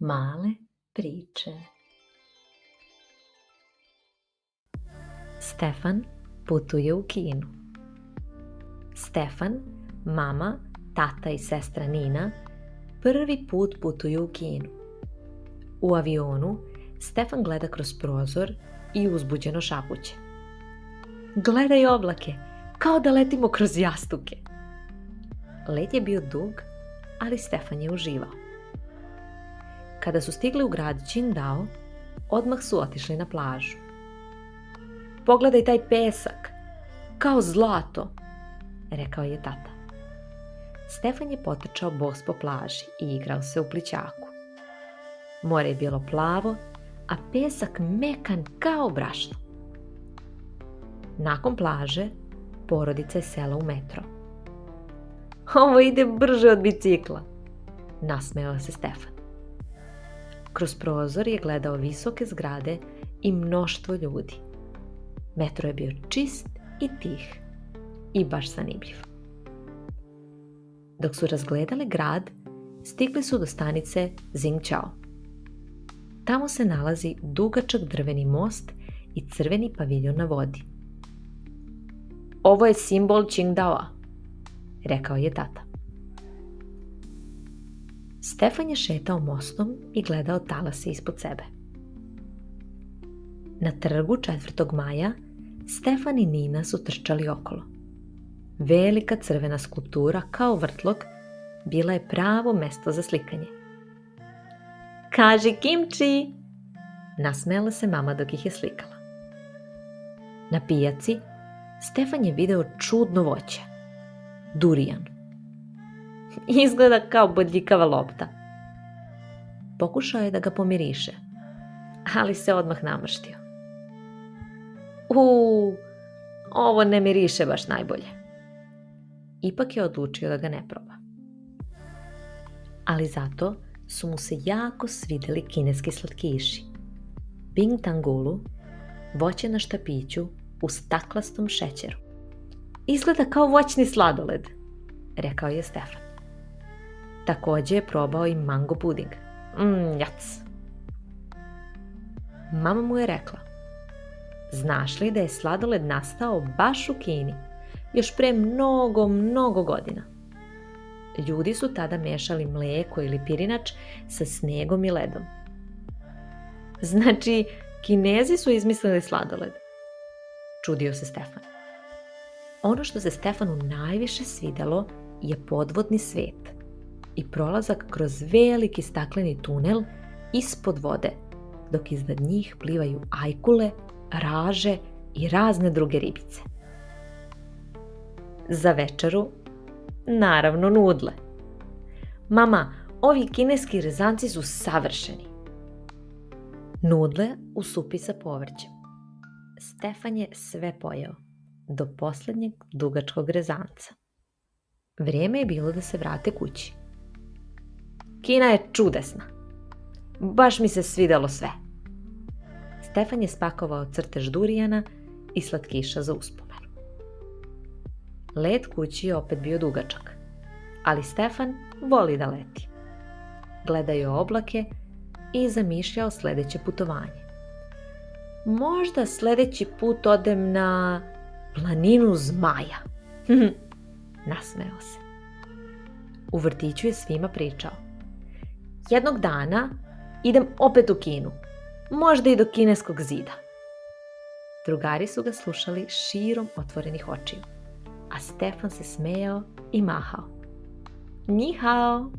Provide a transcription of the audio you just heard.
Male priče. Stefan putuje u Kinu. Stefan, mama, tata i sestra Nina prvi put putuju u Kinu. U avionu Stefan gleda kroz prozor i uzbuđeno šapuće. Gledaj oblake, kao da letimo kroz jastuke. Let je bio dug, ali Stefan je uživao. Kada su stigli u grad Qingdao, odmah su otišli na plažu. Pogledaj taj pesak, kao zlato, rekao je tata. Stefan je potrčao bos po plaži i igrao se u plićaku. More je bilo plavo, a pesak mekan kao brašno. Nakon plaže, porodica je sela u metro. Ovo ide brže od bicikla, nasmejao se Stefan. Kroz prozor je gledao visoke zgrade i mnoštvo ljudi. Metro je bio čist i tih i baš zanimljiv. Dok su razgledali grad, stigli su do stanice Zingchao. Tamo se nalazi dugačak drveni most i crveni paviljon na vodi. Ovo je simbol Qingdaoa, rekao je tata. Stefan je šetao mostom i gledao talase ispod sebe. Na trgu 4. maja Stefan i Nina su trčali okolo. Velika crvena skulptura kao vrtlog bila je pravo mesto za slikanje. Kaži kimči, nasmejala se mama dok ih je slikala. Na pijaci Stefan je video čudno voće. Durijan. Izgleda kao bodljikava lopta. Pokušao je da ga pomiriše, ali se odmah namrštio. Ovo ne miriše baš najbolje. Ipak je odlučio da ga ne proba. Ali zato su mu se jako svidjeli kineski slatkiši. Bing tangulu, voće na štapiću u staklastom šećeru. Izgleda kao voćni sladoled, rekao je Stefan. Također je probao i mango puding. Jac. Mama mu je rekla, znaš li da je sladoled nastao baš u Kini, još pre mnogo godina. Ljudi su tada mešali mlijeko ili pirinač sa snegom i ledom. Znači, Kinezi su izmislili sladoled, čudio se Stefan. Ono što se Stefanu najviše svidjelo je podvodni svet i prolazak kroz veliki stakleni tunel ispod vode, dok iznad njih plivaju ajkule, raže i razne druge ribice. Za večeru, naravno, nudle. Mama, ovi kineski rezanci su savršeni. Nudle u supi sa povrćem. Stefan je sve pojeo, do posljednjeg dugačkog rezanca. Vrijeme je bilo da se vrate kući. Kina je čudesna. Baš mi se svidjelo sve. Stefan je spakovao crtež durijana i slatkiša za uspomenu. Let kući je opet bio dugačak, ali Stefan voli da leti. Gledao je oblake i zamišljao sljedeće putovanje. Možda sljedeći put odem na planinu zmaja. Nasmejao se. U vrtiću je svima pričao. Jednog dana idem opet u Kinu, možda i do kineskog zida. Drugari su ga slušali širom otvorenih očiju, a Stefan se smejao i mahao. Ni hao!